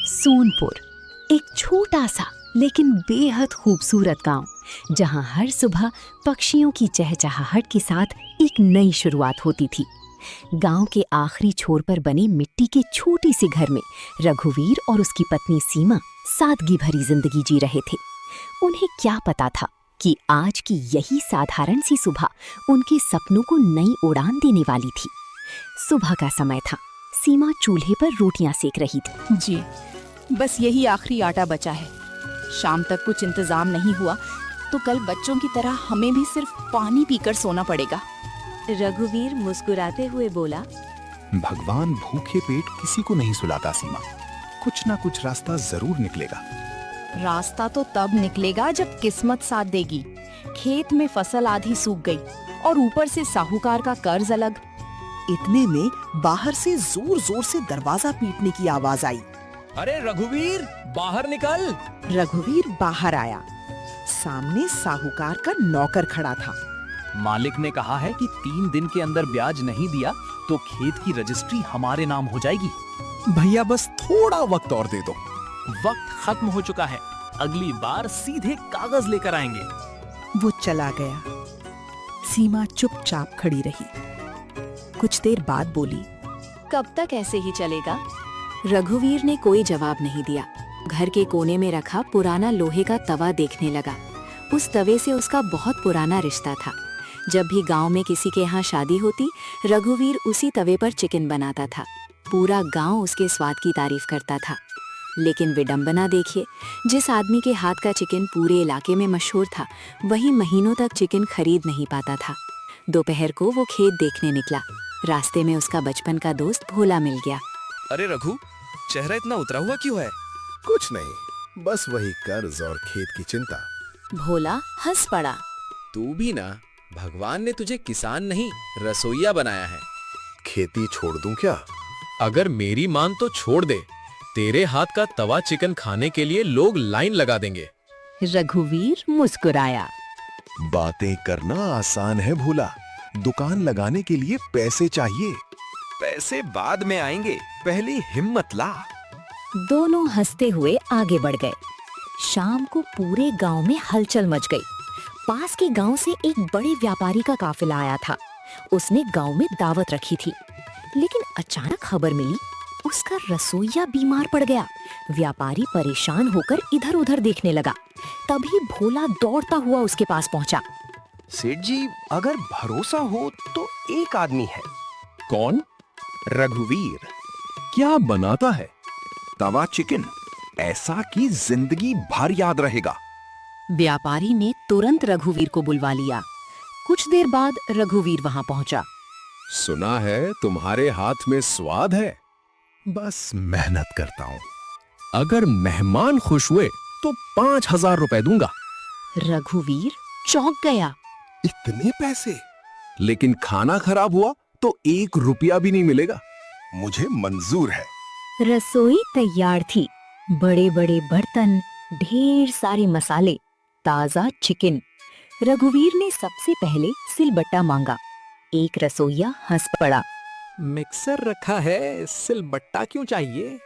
सोनपुर एक छोटा सा लेकिन बेहद खूबसूरत गांव, जहां हर सुबह पक्षियों की चहचहाहट के साथ एक नई शुरुआत होती थी। गांव के आखिरी छोर पर बने मिट्टी के छोटी सी घर में रघुवीर और उसकी पत्नी सीमा सादगी भरी जिंदगी जी रहे थे। उन्हें क्या पता था कि आज की यही साधारण सी सुबह उनके सपनों को नई उड़ान देने वाली थी। सुबह का समय था। सीमा चूल्हे पर रोटियां सेक रही थी। जी, बस यही आखिरी आटा बचा है। शाम तक कुछ इंतजाम नहीं हुआ तो कल बच्चों की तरह हमें भी सिर्फ पानी पीकर सोना पड़ेगा। रघुवीर मुस्कुराते हुए बोला, भगवान भूखे पेट किसी को नहीं सुलाता सीमा, कुछ ना कुछ रास्ता जरूर निकलेगा। रास्ता तो तब निकलेगा जब किस्मत साथ देगी। खेत में फसल आधी सूख गई और ऊपर से साहूकार का कर्ज अलग। इतने में बाहर से जोर जोर से दरवाजा पीटने की आवाज आई। अरे रघुवीर, बाहर निकल। रघुवीर बाहर आया। सामने साहूकार का नौकर खड़ा था। मालिक ने कहा है कि 3 दिन के अंदर ब्याज नहीं दिया तो खेत की रजिस्ट्री हमारे नाम हो जाएगी। भैया बस थोड़ा वक्त और दे दो। वक्त खत्म हो चुका है, अगली बार सीधे कागज लेकर आएंगे। वो चला गया। सीमा चुपचाप खड़ी रही। कुछ देर बाद बोली, कब तक ऐसे ही चलेगा? रघुवीर ने कोई जवाब नहीं दिया। घर के कोने में रखा पुराना लोहे का तवा देखने लगा। उस तवे से उसका बहुत पुराना रिश्ता था। जब भी गांव में किसी के यहाँ शादी होती, रघुवीर उसी तवे पर चिकन बनाता था। पूरा गांव उसके स्वाद की तारीफ करता था। लेकिन विडंबना देखिए, जिस आदमी के हाथ का चिकन पूरे इलाके में मशहूर था, वही महीनों तक चिकन खरीद नहीं पाता था। दोपहर को वो खेत देखने निकला। रास्ते में उसका बचपन का दोस्त भोला मिल गया। अरे रघु, चेहरा इतना उतरा हुआ क्यों है? कुछ नहीं, बस वही कर्ज और खेत की चिंता। भोला हंस पड़ा। तू भी ना, भगवान ने तुझे किसान नहीं रसोइया बनाया है। खेती छोड़ दूं क्या? अगर मेरी मान तो छोड़ दे, तेरे हाथ का तवा चिकन खाने के लिए लोग लाइन लगा देंगे। रघुवीर मुस्कुराया। बातें करना आसान है भोला, दुकान लगाने के लिए पैसे चाहिए। पैसे बाद में आएंगे, पहले हिम्मत ला। दोनों हंसते हुए आगे बढ़ गए। शाम को पूरे गांव में हलचल मच गई। पास के गांव से एक बड़े व्यापारी का काफिला आया था। उसने गांव में दावत रखी थी, लेकिन अचानक खबर मिली उसका रसोइया बीमार पड़ गया। व्यापारी परेशान होकर इधर उधर देखने लगा। तभी भोला दौड़ता हुआ उसके पास पहुंचा। सेठ जी, अगर भरोसा हो तो एक आदमी है। कौन? रघुवीर। क्या बनाता है? तवा चिकन, ऐसा कि जिंदगी भर याद रहेगा। व्यापारी ने तुरंत रघुवीर को बुलवा लिया। कुछ देर बाद रघुवीर वहां पहुंचा। सुना है तुम्हारे हाथ में स्वाद है। बस मेहनत करता हूँ। अगर मेहमान खुश हुए तो 5,000 रुपए दूंगा। रघुवीर चौंक गया। इतने पैसे? लेकिन खाना खराब हुआ तो 1 रुपया भी नहीं मिलेगा। मुझे मंजूर है। रसोई तैयार थी। बड़े बड़े बर्तन, ढेर सारे मसाले, ताजा चिकन। रघुवीर ने सबसे पहले सिलबट्टा मांगा। एक रसोइया हंस पड़ा। मिक्सर रखा है, सिलबट्टा क्यों चाहिए?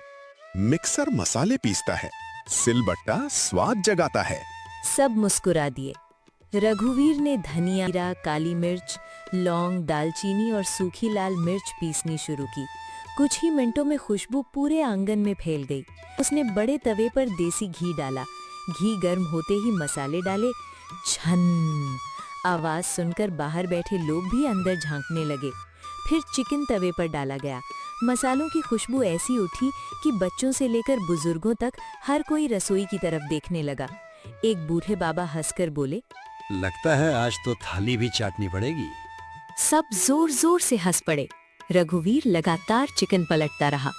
मिक्सर मसाले पीसता है, सिलबट्टा स्वाद जगाता है। सब मुस्कुरा दिए। रघुवीर ने धनिया, काली मिर्च, लौंग, दालचीनी और सूखी लाल मिर्च पीसनी शुरू की। कुछ ही मिनटों में खुशबू पूरे आंगन में फैल गई। उसने बड़े तवे पर देसी घी डाला। घी गर्म होते ही मसाले डाले। छन आवाज सुनकर बाहर बैठे लोग भी अंदर झांकने लगे। फिर चिकन तवे पर डाला गया। मसालों की खुशबू ऐसी उठी कि बच्चों से लेकर बुजुर्गों तक हर कोई रसोई की तरफ देखने लगा। एक बूढ़े बाबा हंसकर बोले, लगता है आज तो थाली भी चाटनी पड़ेगी। सब जोर जोर से हंस पड़े। रघुवीर लगातार चिकन पलटता रहा।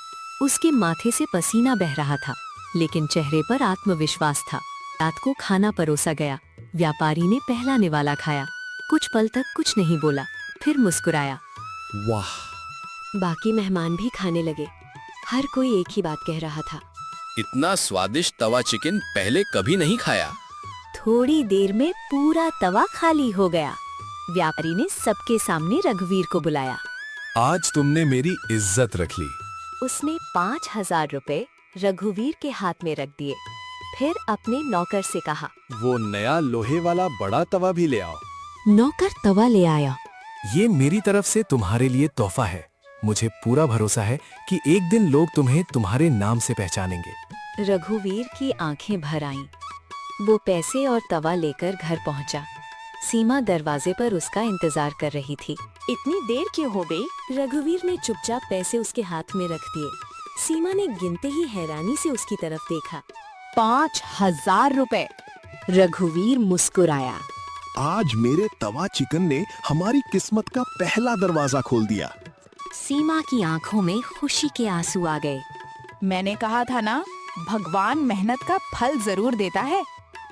उसके माथे से पसीना बह रहा था, लेकिन चेहरे पर आत्मविश्वास था। रात को खाना परोसा गया। व्यापारी ने पहला निवाला खाया। कुछ पल तक कुछ नहीं बोला, फिर मुस्कुराया। वाह! बाकी मेहमान भी खाने लगे। हर कोई एक ही बात कह रहा था, इतना स्वादिष्ट तवा चिकन पहले कभी नहीं खाया। थोड़ी देर में पूरा तवा खाली हो गया। व्यापारी ने सबके सामने रघुवीर को बुलाया। आज तुमने मेरी इज्जत रख ली। उसने 5,000 रुपए रघुवीर के हाथ में रख दिए। फिर अपने नौकर से कहा। वो नया लोहे वाला बड़ा तवा भी ले आओ। नौकर तवा ले आया। ये मेरी तरफ से तुम्हारे लिए तोहफा है। मुझे पूरा भरोसा है कि एक दिन लोग तुम्हें तुम्हारे नाम से पहचानेंगे। रघुवीर की आंखें भर आईं। वो पैसे और तवा लेकर घर पहुंचा। सीमा दरवाजे पर उसका इंतजार कर रही थी। इतनी देर क्यों हो गई? रघुवीर ने चुपचाप पैसे उसके हाथ में रख दिए। सीमा ने गिनते ही हैरानी से उसकी तरफ देखा। 5,000 रुपए। रघुवीर मुस्कुराया। आज मेरे तवा चिकन ने हमारी किस्मत का पहला दरवाजा खोल दिया। सीमा की आंखों में खुशी के आंसू आ गए। मैंने कहा था ना, भगवान मेहनत का फल जरूर देता है।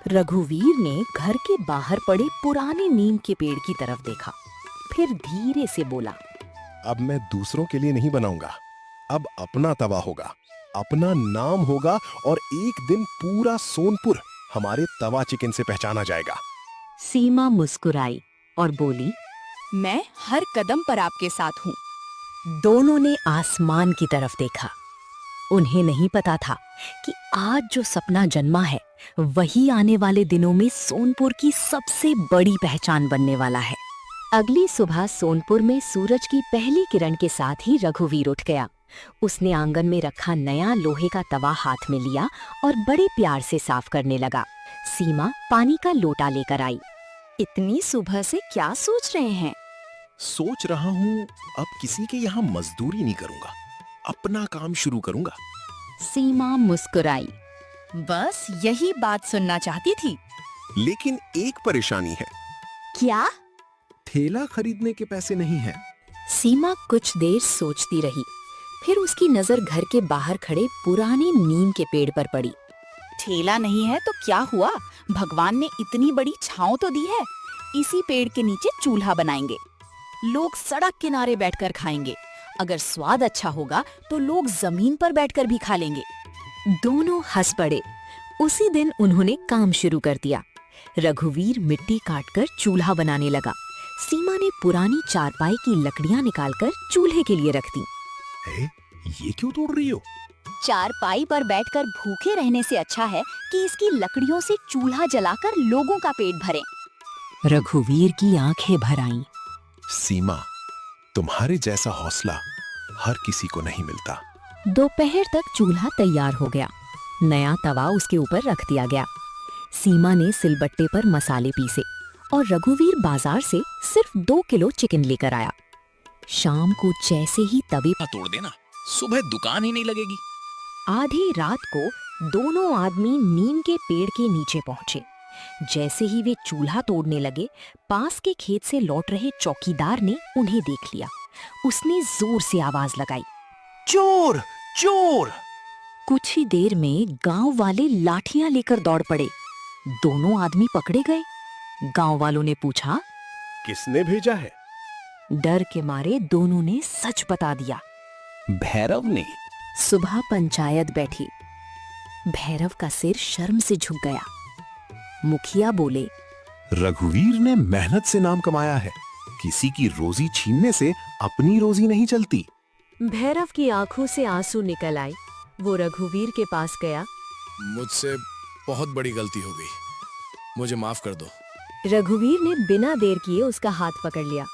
रघुवीर ने घर के बाहर पड़े पुराने नीम के पेड़ की तरफ देखा। फिर धीरे से बोला, अब मैं दूसरों के लिए नहीं बनाऊंगा। अब अपना तवा होगा, अपना नाम होगा और एक दिन पूरा सोनपुर हमारे तवा चिकन से पहचाना जाएगा। सीमा मुस्कुराई और बोली, मैं हर कदम पर आपके साथ हूँ। दोनों ने आसमान की तरफ देखा। उन्हें नहीं पता था कि आज जो सपना जन्मा है वही आने वाले दिनों में सोनपुर की सबसे बड़ी पहचान बनने वाला है। अगली सुबह सोनपुर में सूरज की पहली किरण के साथ ही रघुवीर उठ गया। उसने आंगन में रखा नया लोहे का तवा हाथ में लिया और बड़े प्यार से साफ करने लगा। सीमा पानी का लोटा लेकर आई। इतनी सुबह से क्या सोच रहे हैं? सोच रहा हूँ अब किसी के यहाँ मजदूरी नहीं करूंगा, अपना काम शुरू करूंगा। सीमा मुस्कुराई। बस यही बात सुनना चाहती थी। लेकिन एक परेशानी है। क्या? ठेला खरीदने के पैसे नहीं है। सीमा कुछ देर सोचती रही। फिर उसकी नजर घर के बाहर खड़े पुराने नीम के पेड़ पर पड़ी। ठेला नहीं है तो क्या हुआ? भगवान ने इतनी बड़ी छांव तो दी है। इसी पेड़ के नीचे चूल्हा बनाएंगे। लोग सड़क किनारे बैठकर खाएंगे। अगर स्वाद अच्छा होगा तो लोग जमीन पर बैठकर भी खा लेंगे। दोनों हंस पड़े। उसी दिन उन्होंने काम शुरू कर दिया। रघुवीर मिट्टी काटकर चूल्हा बनाने लगा। सीमा ने पुरानी चारपाई की लकड़ियां निकालकर चूल्हे के लिए रख दी। ये क्यों तोड़ रही हो? चारपाई पर बैठकर भूखे रहने से अच्छा है कि इसकी लकड़ियों से चूल्हा जलाकर लोगों का पेट भरें। रघुवीर की आंखें भर आईं। सीमा, तुम्हारे जैसा हौसला हर किसी को नहीं मिलता। दोपहर तक चूल्हा तैयार हो गया। नया तवा उसके ऊपर रख दिया गया। सीमा ने सिलबट्टे पर मसाले पीसे और रघुवीर बाजार से सिर्फ 2 किलो चिकन लेकर आया। शाम को जैसे ही तवे तोड़ देना, सुबह दुकान ही नहीं लगेगी। आधी रात को दोनों आदमी नीम के पेड़ के नीचे पहुंचे। जैसे ही वे चूल्हा तोड़ने लगे, पास के खेत से लौट रहे चौकीदार ने उन्हें देख लिया। उसने जोर से आवाज लगाई, चोर चोर! कुछ ही देर में गांव वाले लाठियां लेकर दौड़ पड़े। दोनों आदमी पकड़े गए। गांव वालों ने पूछा, किसने भेजा है? डर के मारे दोनों ने सच बता दिया। भैरव ने। सुबह पंचायत बैठी। भैरव का सिर शर्म से झुक गया। मुखिया बोले, रघुवीर ने मेहनत से नाम कमाया है। किसी की रोजी छीनने से अपनी रोजी नहीं चलती। भैरव की आंखों से आंसू निकल आए। वो रघुवीर के पास गया। मुझसे बहुत बड़ी गलती हो गई, मुझे माफ कर दो। रघुवीर ने बिना देर किए उसका हाथ पकड़ लिया।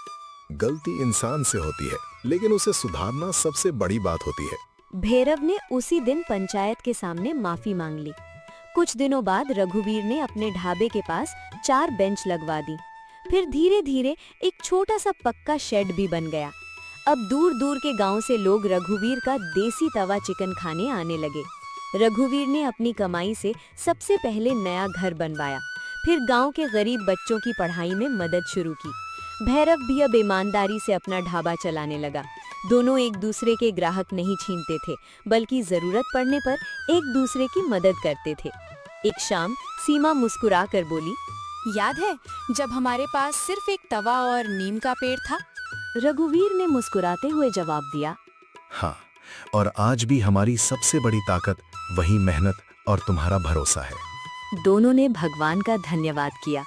गलती इंसान से होती है, लेकिन उसे सुधारना सबसे बड़ी बात होती है। भैरव ने उसी दिन पंचायत के सामने माफी मांग ली। कुछ दिनों बाद रघुवीर ने अपने ढाबे के पास 4 बेंच लगवा दी। फिर धीरे धीरे एक छोटा सा पक्का शेड भी बन गया। अब दूर दूर के गांव से लोग रघुवीर का देसी तवा चिकन खाने आने लगे। रघुवीर ने अपनी कमाई से सबसे पहले नया घर बनवाया। फिर गांव के गरीब बच्चों की पढ़ाई में मदद शुरू की। भैरव भी अब ईमानदारी से अपना ढाबा चलाने लगा। दोनों एक दूसरे के ग्राहक नहीं छीनते थे, बल्कि जरूरत पड़ने पर एक दूसरे की मदद करते थे। एक शाम सीमा मुस्कुरा कर बोली, याद है जब हमारे पास सिर्फ एक तवा और नीम का पेड़ था? रघुवीर ने मुस्कुराते हुए जवाब दिया, हाँ, और आज भी हमारी सबसे बड़ी ताकत वही मेहनत और तुम्हारा भरोसा है। दोनों ने भगवान का धन्यवाद किया।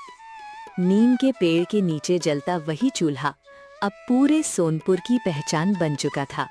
नीम के पेड़ के नीचे जलता वही चूल्हा अब पूरे सोनपुर की पहचान बन चुका था।